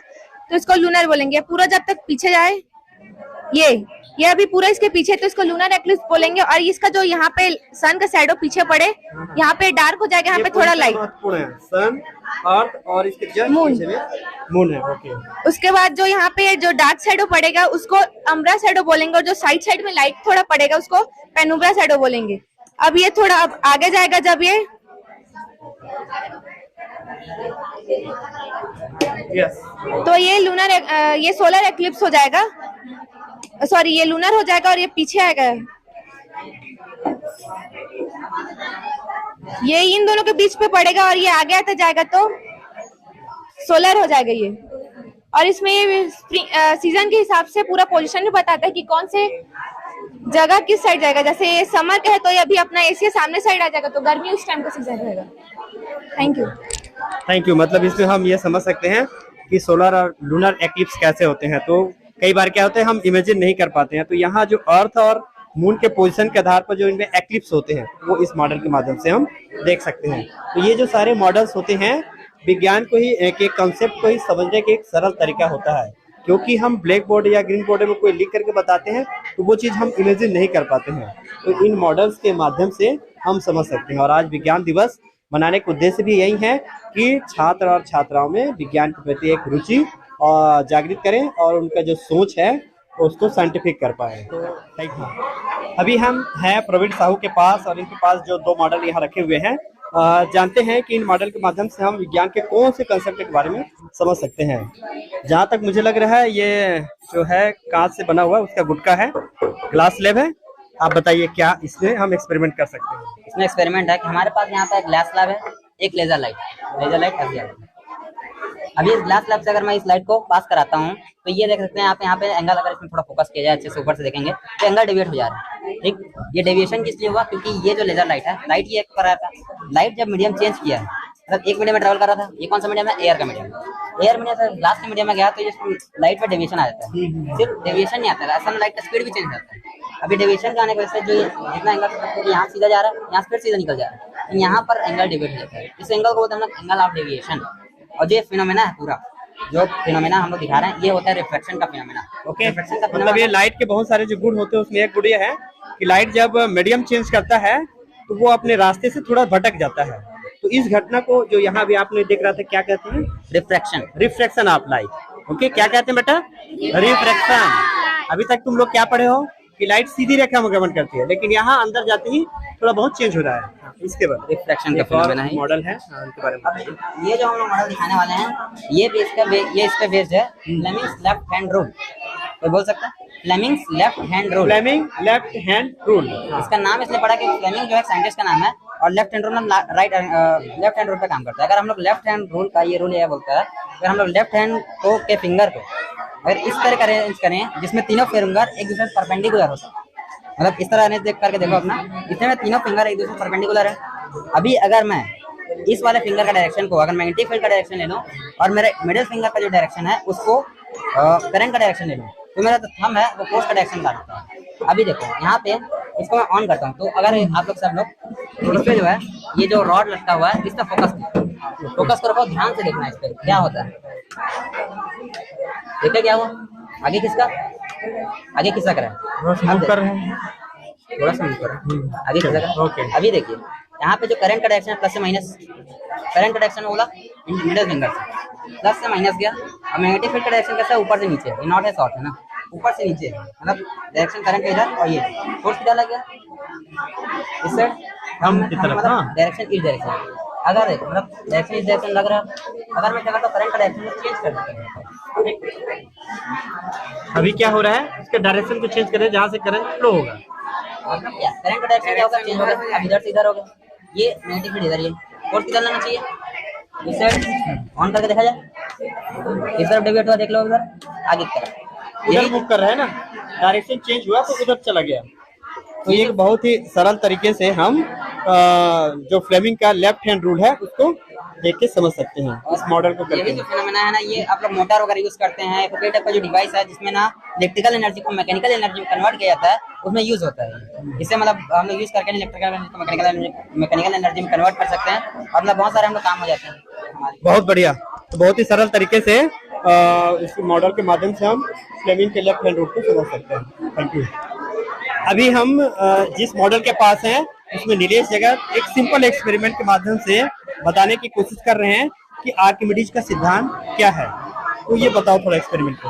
तो इसको लूनर बोलेंगे। पूरा जब तक पीछे जाए ये अभी पूरा इसके पीछे तो इसको लूनर एक्लिप्स बोलेंगे। और इसका जो यहाँ पे सन का शैडो पीछे पड़े, यहाँ पे डार्क हो जाएगा, यहाँ पे थोड़ा लाइट। सन, अर्थ और इसके जस्ट पीछे में मून है। ओके, उसके बाद जो यहाँ पे जो डार्क शैडो पड़ेगा उसको अम्ब्रा शैडो बोलेंगे और जो साइड में लाइट थोड़ा पड़ेगा उसको पेनुब्रा शैडो बोलेंगे। अब ये थोड़ा अब आगे जाएगा जब तो ये लूनर ये सोलर एक्लिप्स हो जाएगा, सॉरी ये लूनर हो जाएगा और ये पीछे आएगा। ये इन दोनों के बीच पे पड़ेगा और ये आगे आता जाएगा तो सोलर हो जाएगा ये। और इसमें ये सीजन के हिसाब से पूरा पोजीशन भी बताता है कि कौन से जगह किस साइड जाएगा। जैसे ये समर का है तो ये अभी अपना एशिया सामने साइड आ जाएगा, तो गर्मी उस टाइम का सीजन रहेगा। Thank you. मतलब इसमें हम ये समझ सकते हैं कि सोलर और लूनर एक्लिप्स कैसे होते हैं। तो कई बार क्या होता है हम इमेजिन नहीं कर पाते हैं, तो यहाँ जो अर्थ और मून के पोजीशन के आधार पर जो इनमें एक्लिप्स होते हैं वो इस मॉडल के माध्यम से हम देख सकते हैं। तो ये जो सारे मॉडल्स होते हैं विज्ञान को ही एक कॉन्सेप्ट को ही समझने का एक सरल तरीका होता है, क्योंकि हम ब्लैक बोर्ड या ग्रीन बोर्ड में कोई लिख करके बताते हैं तो वो चीज़ हम इमेजिन नहीं कर पाते हैं। तो इन मॉडल्स के माध्यम से हम समझ सकते हैं। और आज विज्ञान दिवस मनाने का उद्देश्य भी यही है कि छात्र और छात्राओं में विज्ञान के प्रति एक रुचि और जागृत करें और उनका जो सोच है उसको साइंटिफिक कर पाए। तो अभी हम हैं प्रवीण साहू के पास और इनके पास जो दो मॉडल यहाँ रखे हुए हैं, जानते हैं कि इन मॉडल के माध्यम से हम विज्ञान के कौन से कंसेप्ट के बारे में समझ सकते हैं। जहाँ तक मुझे लग रहा है ये जो है कांच से बना हुआ उसका गुटका है, ग्लास लैब है। आप बताइए क्या इसमें हम एक्सपेरिमेंट कर सकते हैं? इसमें एक्सपेरिमेंट है कि हमारे पास यहाँ पे ग्लास लैब है, एक लेजर लाइट अभी इस ग्लास लैब से अगर मैं इस लाइट को पास कराता हूँ तो ये देख सकते हैं आप यहाँ पे एंगल, अगर इसमें थोड़ा फोकस किया जाए अच्छे से ऊपर से देखेंगे तो एंगल डेविएट हो जा रहा है। ठीक, ये डेविएशन किस लिए हुआ? क्योंकि ये जो लेजर लाइट है, लाइट ये कर रहा था, लाइट जब मीडियम चेंज किया है, मतलब एक मीडियम में ट्रेवल कर रहा था, ये कौन सा मीडियम है? एयर का मीडियम। एयर मीडियम से ग्लास के मीडियम में गया तो ये लाइट में डेविएशन आ जाता है। सिर्फ डेविएशन नहीं आता है, असल में लाइट का स्पीड भी चेंज होता है। अभी डेविएशन का आने की वजह से जो जितना एंगल यहाँ सीधा जा रहा है, यहाँ स्पीड सीधा निकल जा रहा है, यहाँ पर एंगल डेविएट हो जाता है। इस एंगल को बोलते हैं एंगल ऑफ डेविएशन। और ये फिनोमेना है, पूरा जो फिनोमेना हम लोग दिखा रहे हैं ये होता है रिफ्लेक्शन का फिनोमेना। ओके, मतलब ये लाइट के बहुत सारे जो गुण होते हैं उसमें एक गुण ये है कि लाइट जब मीडियम चेंज करता है तो वो अपने रास्ते से थोड़ा भटक जाता है। तो इस घटना को जो यहाँ भी आपने देख रहा था क्या कहते हैं? Refraction of light. ओके, क्या कहते हैं बेटा? रिफ्रैक्शन। अभी तक तुम लोग क्या पढ़े हो कि लाइट सीधी रेखा में गमन करती है, लेकिन यहाँ अंदर जाते ही थोड़ा बहुत चेंज हो रहा है। इसके बाद रिफ्रैक्शन का फिनोमेना है, मॉडल है उनके बारे में। अब ये जो हम लोग मॉडल दिखाने वाले हैं ये इस पे बेस्ड है फ्लेमिंग्स लेफ्ट हैंड रूल। कोई बोल सकता है? Fleming's left hand rule. Fleming left hand rule, इसका नाम इसलिए पड़ा कि फ्लेमिंग जो है साइंटिस्ट का नाम है और left hand rule left hand rule पे काम करता है। अगर हम लोग लेफ्ट हैंड रूल का ये रूल यह बोलता है अगर हम लोग लेफ्ट हैंड को के फिंगर को अगर इस तरह का अरेंज करें जिसमें तीनों फिंगर एक दूसरे से परपेंडिकुलर हो, मतलब इस तरह अरेंज देख करके देखो अपना, इसमें तीनों फिंगर एक दूसरे से परपेंडिकुलर है। अभी अगर मैं इस वाले फिंगर का डायरेक्शन को अगर मैग्नेटिक फील्ड का डायरेक्शन ले लूं और मेरे मिडिल फिंगर का जो डायरेक्शन है उसको करंट का डायरेक्शन ले लूं तो मेरा जो थंब है वो फोर्स का डायरेक्शन ला देता है। अभी देखो यहाँ पे इसको मैं ऑन करता हूँ तो अगर आप लोग सब लोग इस पे जो है ये जो रॉड लटका हुआ है इस पर फोकस फोकस करो, ध्यान से देखना इस पे क्या होता है। देखा क्या हुआ? आगे किसका कर रहा है? कर रहे हैं, थोड़ा सा कर रहा है। आगे किसका कर? ओके। अभी देखिए यहाँ पे जो करंट का डायरेक्शन है प्लस से माइनस, करंट का डायरेक्शन बोला मिडिल फिंगर से प्लस से माइनस गया। और मैग्नेटिक फील्ड का डायरेक्शन कैसा है? ऊपर से नीचे, ये नॉट है शॉर्ट है ना, ऊपर से नीचे मतलब डायरेक्शन करंट इधर और ये फोर्स किधर लग गया इस साइड हम मतलब डायरेक्शन इस डायरेक्शन। अगर मतलब डायरेक्शन इस डायरेक्शन लग रहा है, अगर मैं चाहता तो करंट का डायरेक्शन चेंज कर सकता हूं। अभी क्या हो रहा है, इसके डायरेक्शन को चेंज करें जहाँ से करंट फ्लो होगा। मतलब क्या करंट का डायरेक्शन क्या होगा? चेंज होगा। अब इधर से इधर होगा, ये मैग्नेटिक फील्ड इधर, ये फोर्स किधर लगना चाहिए इस साइड। ऑन करके देखा जाए, इस तरफ डेविएट हुआ, देख लो उधर आगे की तरफ इधर मूव कर रहा है ना, डायरेक्शन चेंज हुआ तो उधर चला गया। तो ये एक बहुत ही सरल तरीके से हम जो फ्लेमिंग का लेफ्ट हैंड रूल है उसको देख के समझ सकते हैं, इस मॉडल को ये करके। भी जो फिनोमेना है ना, ये आप लोग मोटर वगैरह यूज करते हैं, कई टाइप का जो डिवाइस है जिसमें ना इलेक्ट्रिकल एनर्जी को मैकेनिकल एनर्जी में कन्वर्ट किया जाता है, उसमें यूज होता है। इससे मतलब हम लोग यूज करके इलेक्ट्रिकल एनर्जी को मैकेनिकल एनर्जी में कन्वर्ट कर सकते हैं और मतलब बहुत सारे हम लोग काम हो जाते हैं। बहुत बढ़िया। तो बहुत ही सरल तरीके से इस मॉडल के माध्यम से हम फ्लेमिंग के लेफ्ट हैंड रूल को समझ सकते हैं। Thank you. अभी हम जिस मॉडल के पास हैं उसमें नीलेश जगत एक सिंपल एक्सपेरिमेंट के माध्यम से बताने की कोशिश कर रहे हैं कि आर्किमिडीज का सिद्धांत क्या है। तो ये बताओ थोड़ा एक्सपेरिमेंट को।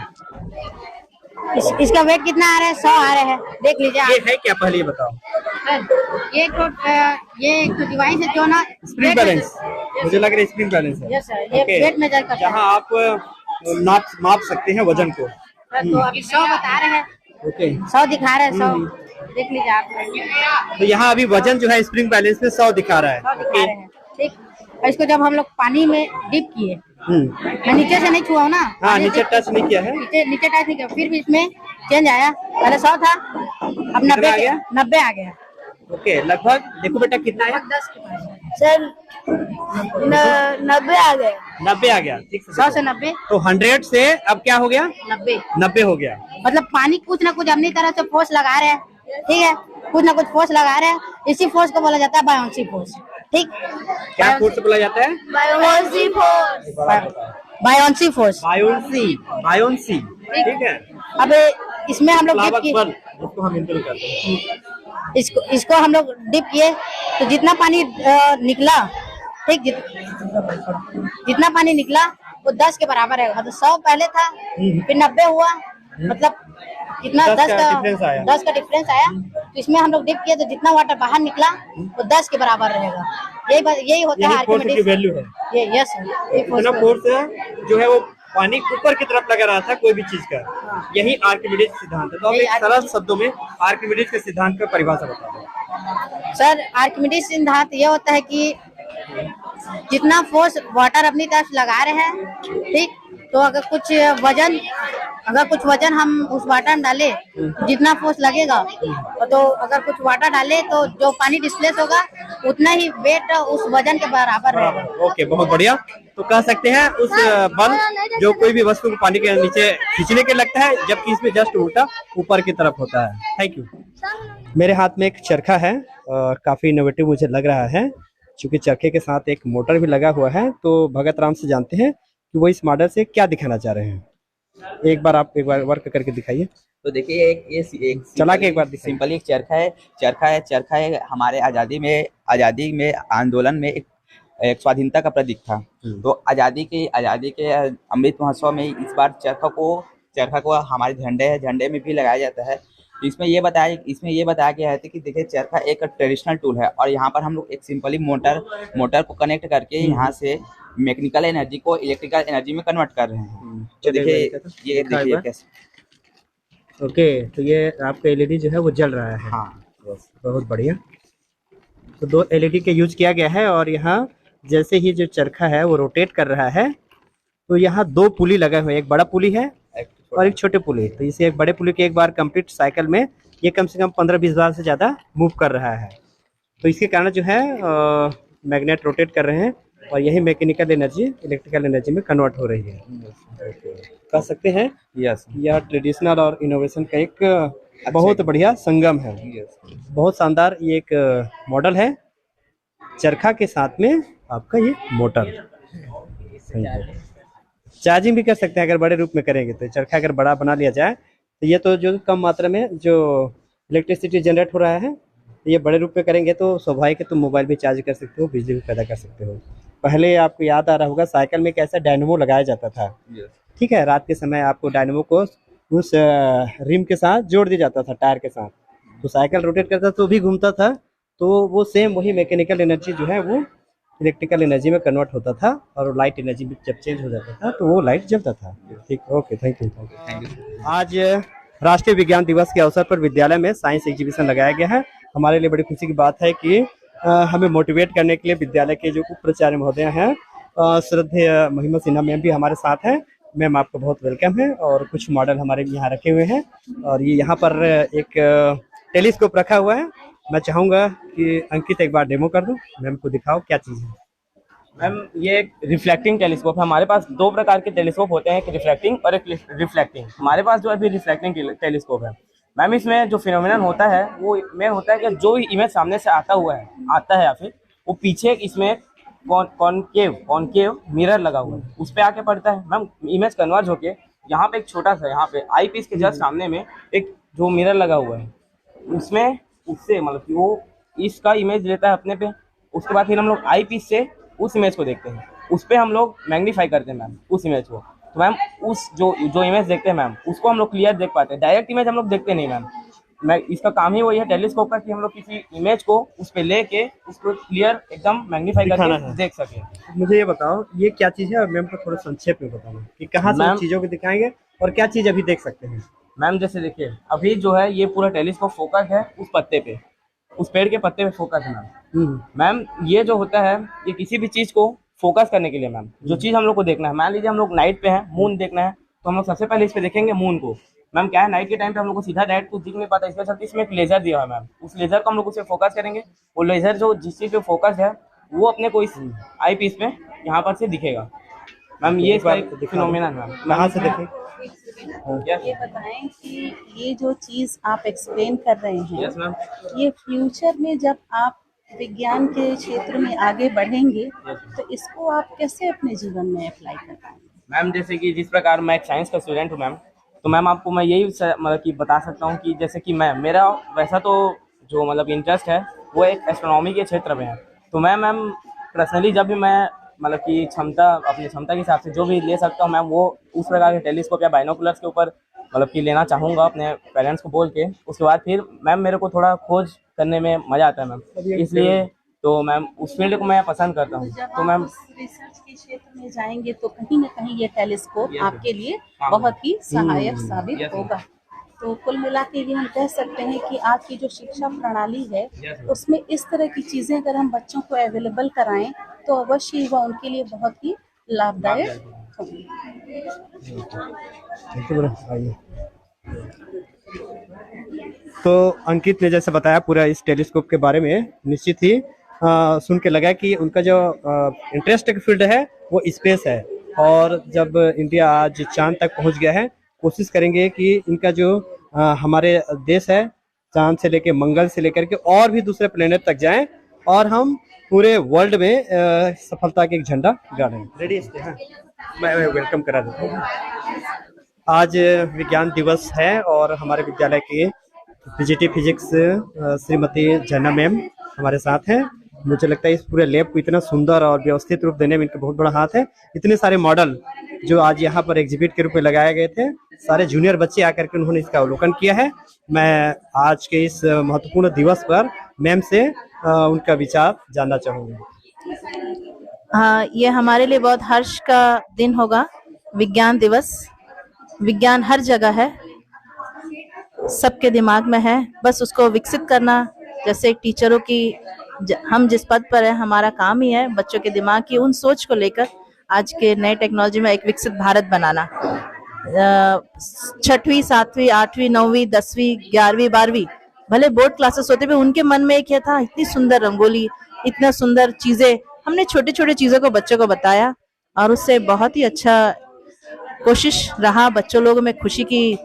इसका वेट कितना आ रहा है? 100 आ रहा है, देख लीजिए। ये है क्या, पहले ये बताओ। ये एक डिवाइस है जो ना स्प्रिंग बैलेंस, मुझे लग रहा है स्प्रिंग बैलेंस है। यस सर, ये वेट मेजर करता है, जहाँ आप माप सकते हैं वजन को। तो अभी 100 बता रहे हैं, ओके, 100 दिखा रहे हैं, 100 देख लीजिए आप। तो यहाँ अभी वजन जो है स्प्रिंग बैलेंस में 100 दिखा रहा है। 100 दिखा रहे हैं, ठीक। और इसको जब हम लोग पानी में डिप किए, मैं नीचे से नहीं छुआ हूँ ना, हाँ, नीचे टच नहीं किया है, नीचे टच नहीं किया, फिर भी इसमें चेंज आया। पहले 100 था, अब 90 आ गया, 90 आ गया। ओके, लगभग देखो बेटा कितना आया? 10 के पास सर 90 आ गया, 90 आ गया। 100 से 90, तो 100 से अब क्या हो गया? 90 हो गया। मतलब पानी कुछ ना कुछ अपनी तरह से फोर्स लगा रहे हैं, ठीक है, कुछ ना कुछ फोर्स लगा रहे हैं। इसी फोर्स को बोला जाता है बायोन्सी फोर्स, ठीक। क्या फोर्स बोला जाता है? Buoyancy force, buoyancy force, buoyancy, ठीक है। अब इसमें हम लोग डिप किए, इसको हम इंटर करते हैं, इसको हम लोग डिप किए तो जितना पानी निकला, ठीक, जितना पानी निकला वो 10 के बराबर है। मतलब 100 पहले था, फिर 90 हुआ, मतलब कितना 10 का डिफरेंस आया। तो इसमें हम लोग डिप किए तो जितना वाटर बाहर निकला वो 10 के बराबर रहेगा। यही होता है आर्किमिडीज की वैल्यू है ये। यस सर, इतना फोर्स जो है वो पानी ऊपर की तरफ लगा रहा था कोई भी चीज का, यही आर्किमिडीज सिद्धांत है। तो आप एक सरल शब्दों में आर्किमिडीज के सिद्धांत का परिभाषा बता दो। सर, आर्किमिडीज सिद्धांत ये होता है कि जितना फोर्स वाटर अपनी तरफ लगा रहे हैं, ठीक, तो अगर कुछ वजन हम उस वाटर में डाले तो जितना फोर्स लगेगा, तो अगर कुछ वाटर डाले तो जो पानी डिस्प्लेस होगा उतना ही वेट उस वजन के बराबर रहेगा। ओके, बहुत बढ़िया। तो कह सकते हैं उस बल जो कोई भी वस्तु को पानी के नीचे खींचने के लगता है, जबकि इसमें जस्ट उल्टा ऊपर की तरफ होता है। Thank you. मेरे हाथ में एक चरखा है और काफी इनोवेटिव मुझे लग रहा है, क्योंकि चरखे के साथ एक मोटर भी लगा हुआ है। तो भगत राम से जानते हैं कि वो इस मॉडल से क्या दिखाना चाह रहे हैं। एक बार वर्क करके दिखाइए। तो देखिए, एक चला के एक बार दिखाइए। सिंपली एक चरखा है हमारे आज़ादी में आंदोलन में एक स्वाधीनता का प्रतीक था। तो आज़ादी के अमृत महोत्सव में इस बार चरखा को हमारे झंडे में भी लगाया जाता है। इसमें ये बताया गया है कि देखिए, चरखा एक ट्रेडिशनल टूल है और यहाँ पर हम लोग एक सिंपली मोटर को कनेक्ट करके यहाँ से मैकेनिकल एनर्जी को इलेक्ट्रिकल एनर्जी में कन्वर्ट कर रहे हैं। तो देखिए, ये देखिए कैसे। ओके, तो ये आपका एलईडी जो है वो जल रहा है। हाँ, बहुत बढ़िया। तो 2 एलईडी के यूज किया गया है और यहाँ जैसे ही जो चरखा है वो रोटेट कर रहा है तो यहाँ 2 पुली लगे हुए हैं, एक बड़ा पुली है और एक छोटे पुली। तो इसे एक बड़े पुली के एक बार कंप्लीट साइकिल में ये कम से कम 15-20 बार से ज़्यादा मूव कर रहा है। तो इसके कारण जो है मैग्नेट रोटेट कर रहे हैं और यही मैकेनिकल एनर्जी इलेक्ट्रिकल एनर्जी में कन्वर्ट हो रही है। कह सकते हैं यस, यह ट्रेडिशनल और इनोवेशन का एक बहुत बढ़िया संगम है। बहुत शानदार ये एक मॉडल है, चरखा के साथ में आपका ये मोटर। चार्जिंग भी कर सकते हैं अगर बड़े रूप में करेंगे तो। चरखा अगर बड़ा बना लिया जाए तो ये तो जो कम मात्रा में जो इलेक्ट्रिसिटी जनरेट हो रहा है, ये बड़े रूप में करेंगे तो स्वाभाविक है, तुम मोबाइल भी चार्ज कर सकते हो, बिजली भी पैदा कर सकते हो। पहले आपको याद आ रहा होगा साइकिल में कैसा डायनेमो लगाया जाता था, ठीक है, रात के समय आपको डायनेमो को उस रिम के साथ जोड़ दिया जाता था टायर के साथ, तो साइकिल रोटेट करता तो भी घूमता था, तो वो सेम वही मैकेनिकल एनर्जी जो है वो इलेक्ट्रिकल एनर्जी में कन्वर्ट होता था और लाइट एनर्जी में जब चेंज हो जाता था तो वो लाइट जलता था। ठीक, ओके, थैंक यू। आज राष्ट्रीय विज्ञान दिवस के अवसर पर विद्यालय में साइंस एग्जीबिशन लगाया गया है। हमारे लिए बड़ी खुशी की बात है कि हमें मोटिवेट करने के लिए विद्यालय के जो उप प्राचार्य महोदय हैं, श्रद्धेय महिमा सिन्हा मैम भी हमारे साथ हैं। मैम आपका बहुत वेलकम है और कुछ मॉडल हमारे यहाँ रखे हुए हैं और ये यहाँ पर एक टेलीस्कोप रखा हुआ है। मैं चाहूँगा कि अंकित एक बार डेमो कर दो, मैम को दिखाओ क्या चीज़ है। मैम ये एक रिफ्लेक्टिंग टेलीस्कोप है। हमारे पास दो प्रकार के टेलीस्कोप होते हैं, एक रिफ्लेक्टिंग और एक रिफ्लेक्टिंग। हमारे पास जो अभी रिफ्लेक्टिंग टेलीस्कोप है मैम, इसमें जो फिनोमिनन होता है वो मेन होता है कि जो भी इमेज सामने से आता है या फिर वो पीछे इसमें कॉनकेव मिरर लगा हुआ है, उस पर आके पड़ता है। मैम इमेज कन्वर्ज होके यहाँ पे एक छोटा सा, यहाँ पे आई पीस के जस्ट सामने में एक जो मिरर लगा हुआ है, उसमें उससे मतलब कि वो इसका इमेज लेता है अपने पे, उसके बाद फिर हम लोग आई पीस से उस इमेज को देखते हैं, उस पर हम लोग मैग्नीफाई करते हैं मैम उस इमेज को। तो मैम उस जो इमेज देखते हैं मैम उसको हम लोग क्लियर देख पाते हैं, डायरेक्ट इमेज हम लोग देखते नहीं मैम। मैं इसका काम ही वही है टेलीस्कोप का कि हम लोग किसी इमेज को उस पे लेके उसको क्लियर एकदम मैग्नीफाई करके देख सके। मुझे ये बताओ ये क्या चीज़ है और मैम को थोड़ा संक्षेप में बताना कि कहाँ से चीज़ों को दिखाएंगे और क्या चीज़ अभी देख सकते हैं। मैम जैसे देखिए अभी जो है ये पूरा टेलीस्कोप फोकस है उस पत्ते पे, उस पेड़ के पत्ते पे फोकस है मैम। मैम ये जो होता है ये किसी भी चीज को फोकस करने के लिए मैम, जो चीज हम लोग को देखना है, मान लीजिए हम लोग नाइट पे हैं, मून देखना है, तो हम लोग सबसे पहले इस पे देखेंगे मून को। मैम क्या है नाइट के टाइम पे हम लोग को सीधा डायरेक्ट कुछ दिख नहीं पाता, इसके चलते इसमें एक लेजर दिया है मैम, उस लेजर को हम लोग उसे फोकस करेंगे, वो लेजर जो जिस चीज पे फोकस है वो अपने को इस आई पीस पे यहाँ पर से दिखेगा। मैम ये फिनोमेनन मैम कहाँ से देखें? ये बताएं कि ये जो चीज आप एक्सप्लेन कर रहे हैं यस मैम, ये फ्यूचर में जब आप विज्ञान के क्षेत्र में आगे बढ़ेंगे तो इसको आप कैसे अपने जीवन में अप्लाई कर पाएंगे? मैम जैसे कि जिस प्रकार मैं एक साइंस का स्टूडेंट हूँ मैम, तो मैम आपको मैं यही मतलब कि बता सकता हूँ कि जैसे कि मेरा वैसा तो जो मतलब इंटरेस्ट है वो एक एस्ट्रोनॉमी के क्षेत्र में है। तो मैम पर्सनली जब भी मैं मतलब कि अपनी क्षमता के हिसाब से जो भी ले सकता हूँ मैम, वो उस प्रकार के टेलीस्कोप या बाइनोकुलर्स के ऊपर मतलब कि लेना चाहूँगा अपने पेरेंट्स को बोल के। उसके बाद फिर मैम मेरे को थोड़ा खोज करने में मज़ा आता है मैम, इसलिए तो मैम उस फील्ड को मैं पसंद करता हूँ। तो मैम रिसर्च के क्षेत्र में जाएंगे तो कहीं ना कहीं ये टेलीस्कोप आपके लिए बहुत ही सहायक साबित होगा। तो कुल मिला के ये हम कह सकते हैं कि आज की जो शिक्षा प्रणाली है उसमें इस तरह की चीजें अगर हम बच्चों को अवेलेबल कराएं तो अवश्य ही वह उनके लिए बहुत ही लाभदायक होगी। तो अंकित ने जैसे बताया पूरा इस टेलीस्कोप के बारे में, निश्चित ही सुन के लगा कि उनका जो इंटरेस्ट की फील्ड है वो स्पेस है, और जब इंडिया आज चांद तक पहुंच गया है, कोशिश करेंगे कि इनका जो हमारे देश है चांद से लेके मंगल से लेकर के और भी दूसरे प्लेनेट तक जाएं और हम पूरे वर्ल्ड में सफलता के एक झंडा गाड़ें। रेडी है? मैं वेलकम करा देता हूँ। आज विज्ञान दिवस है और हमारे विद्यालय के पीजीटी फिजिक्स श्रीमती जैना मैम हमारे साथ हैं। मुझे लगता है इस पूरे लैब को इतना सुंदर और व्यवस्थित रूप देने में इनका बहुत बड़ा हाथ है। इतने सारे मॉडल जो आज यहाँ पर एग्जिबिट के रूप में लगाए गए थे, सारे जूनियर बच्चे आकर के उन्होंने इसका अवलोकन किया है। मैं आज के इस महत्वपूर्ण दिवस पर मैम से उनका विचार जानना चाहूँगा। हाँ, ये हमारे लिए बहुत हर्ष का दिन होगा। विज्ञान दिवस, विज्ञान हर जगह है, सबके दिमाग में है, बस उसको विकसित करना। जैसे टीचरों की हम जिस पद पर है, हमारा काम ही है बच्चों के दिमाग की उन सोच को लेकर आज के नए टेक्नोलॉजी में एक विकसित भारत बनाना। 6वीं 7वीं 8वीं 9वीं 10वीं 11वीं 12वीं भले बोर्ड क्लासेस होते हुए उनके मन में क्या था, इतनी सुंदर रंगोली, इतना सुंदर चीजें, हमने छोटे छोटे चीजों को बच्चों को बताया और उससे बहुत ही अच्छा कोशिश रहा, बच्चों लोगों में खुशी की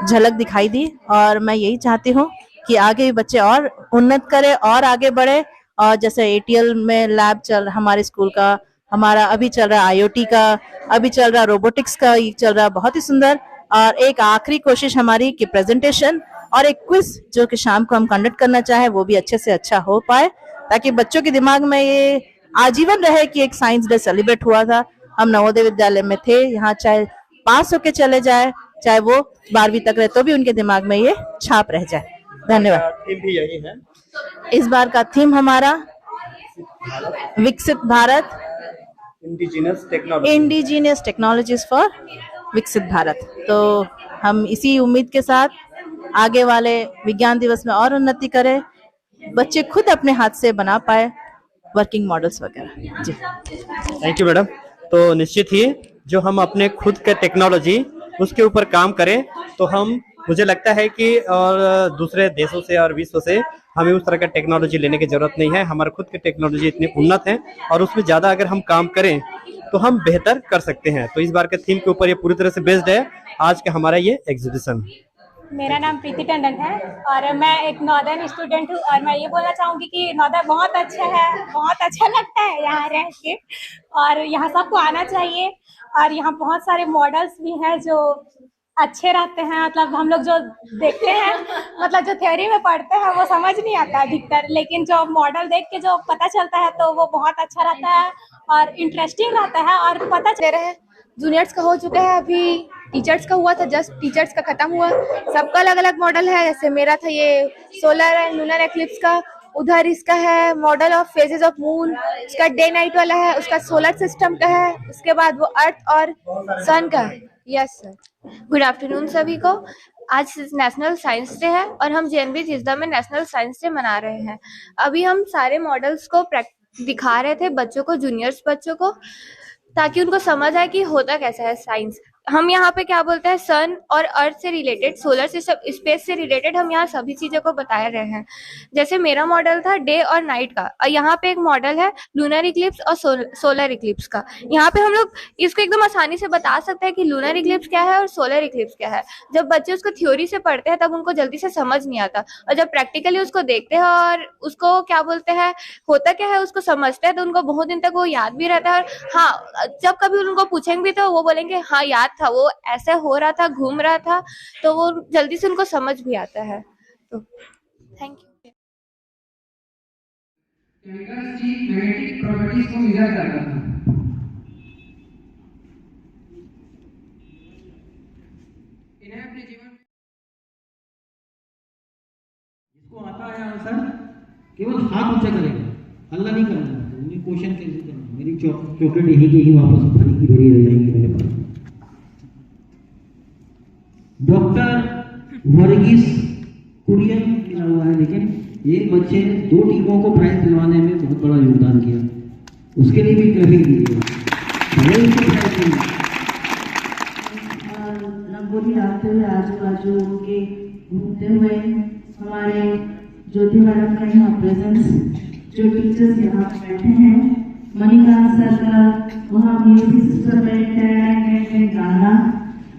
झलक दिखाई दी। और मैं यही चाहती हूँ कि आगे भी बच्चे और उन्नत करें और आगे बढ़े। और जैसे ATL में लैब हमारे स्कूल का हमारा अभी चल रहा IoT का, अभी चल रहा रोबोटिक्स का, ये चल रहा बहुत ही सुंदर। और एक आखिरी कोशिश हमारी कि प्रेजेंटेशन और एक क्विज जो कि शाम को हम कंडक्ट करना चाहे वो भी अच्छे से अच्छा हो पाए, ताकि बच्चों के दिमाग में ये आजीवन रहे कि एक साइंस डे सेलिब्रेट हुआ था। हम नवोदय विद्यालय में थे, यहाँ चाहे पास होके चले जाए, चाहे वो 12वीं तक रहे, तो भी उनके दिमाग में ये छाप रह जाए। धन्यवाद। थीम भी यही है। इस बार का थीम हमारा विकसित भारत, इंडिजिनियस टेक्नोलॉजीज फॉर विकसित भारत। तो हम इसी उम्मीद के साथ आगे वाले विज्ञान दिवस में और उन्नति करें, बच्चे खुद अपने हाथ से बना पाए वर्किंग मॉडल्स वगैरह। जी थैंक यू मैडम। तो निश्चित ही जो हम अपने खुद के टेक्नोलॉजी उसके ऊपर काम करें, तो हम, मुझे लगता है कि और दूसरे देशों से और विश्व से हमें उस तरह का टेक्नोलॉजी लेने की जरूरत नहीं है। हमारे खुद की टेक्नोलॉजी इतनी उन्नत है और उसमें ज्यादा अगर हम काम करें तो हम बेहतर कर सकते हैं। तो इस बार के थीम के ऊपर ये पूरी तरह से बेस्ड है आज का हमारा ये एग्जीबिशन। मेरा नाम प्रीति टंडन है और मैं एक नॉर्दर्न स्टूडेंट हूँ और मैं ये बोलना चाहूँगी कि नॉर्दर्न बहुत अच्छा है, बहुत अच्छा लगता है यहाँ रह के और यहाँ सबको आना चाहिए। और यहाँ बहुत सारे मॉडल्स भी हैं जो अच्छे रहते हैं, मतलब हम लोग जो देखते हैं, मतलब जो थ्योरी में पढ़ते हैं वो समझ नहीं आता अधिकतर, लेकिन जो मॉडल देख के जो पता चलता है तो वो बहुत अच्छा रहता है और इंटरेस्टिंग रहता है और पता चल रहा है। जूनियर्स का हो चुका है, अभी टीचर्स का हुआ था, जस्ट टीचर्स का खत्म हुआ। सबका अलग अलग मॉडल है, जैसे मेरा था ये सोलर एंड लूनर एक्लिप्स का, उधर इसका है model of phases of moon, उसका डे नाइट वाला है, उसका सोलर सिस्टम का है, उसके बाद वो अर्थ और सन का है। Yes sir. गुड आफ्टरनून सभी को। आज नेशनल साइंस डे है और हम JNV जिसदा में नेशनल साइंस डे मना रहे हैं। अभी हम सारे मॉडल्स को दिखा रहे थे बच्चों को, जूनियर्स बच्चों को, ताकि उनको समझ आए कि होता कैसा है साइंस। हम यहाँ पे क्या बोलते हैं, सन और अर्थ से रिलेटेड, सोलर सिस्टम, स्पेस से रिलेटेड हम यहाँ सभी चीजों को बता रहे हैं। जैसे मेरा मॉडल था डे और नाइट का, और यहाँ पे एक मॉडल है लूनर इक्लिप्स और सोलर इक्लिप्स का। यहाँ पे हम लोग इसको एकदम आसानी से बता सकते हैं कि लूनर इक्लिप्स क्या है और सोलर इक्लिप्स क्या है। जब बच्चे उसको थ्योरी से पढ़ते हैं तब उनको जल्दी से समझ नहीं आता, और जब प्रैक्टिकली उसको देखते हैं और उसको क्या बोलते हैं होता क्या है उसको समझते हैं, तो उनको बहुत दिन तक वो याद भी रहता है। और हाँ, जब कभी उनको पूछेंगे भी तो वो बोलेंगे हाँ याद था, वो ऐसे हो रहा था, घूम रहा था, तो वो जल्दी से उनको समझ भी आता है। तो थैंक यू। केमिकल्स की मैग्नेटिक प्रॉपर्टीज को मेजर करता था। इन्हें अपने जीवन में जिसको आता है आंसर केवल हाथ ऊंचा करेगा, हल्ला नहीं करना, क्वेश्चन कैंसिल करना। मेरी चॉकलेट यहीं की ही वापस पानी की भरी रह जाएंगी मेरे पास। डॉक्टर वर्गीस कुरियन मिला हुआ है, लेकिन एक बच्चे ने 2 टीमों को प्राइज दिलवाने में बहुत बड़ा योगदान किया, उसके लिए भी क्रेडिट दीजिए। रंगोली डालते हुए आजू बाजू के घूमते हुए हमारे ज्योति मैडम का यहाँ प्रेजेंस, जो टीचर्स यहाँ बैठे हैं, मनिका सर का वहाँ म्यूजिक सिस्टम में गाना,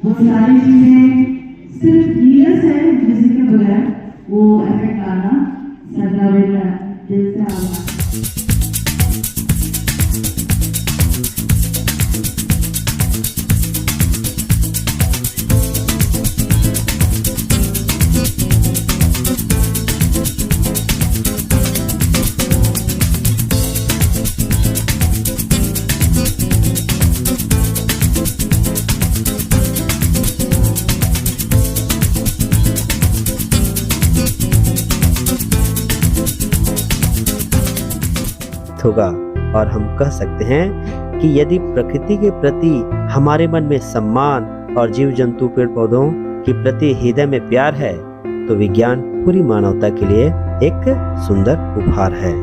वो सारी चीजें सिर्फ रील्स है जिसके बगैर वो इफेक्ट आना सरला बेटा दिल से आना। होगा और हम कह सकते हैं कि यदि प्रकृति के प्रति हमारे मन में सम्मान और जीव जंतु पेड़ पौधों के प्रति हृदय में प्यार है, तो विज्ञान पूरी मानवता के लिए एक सुंदर उपहार है।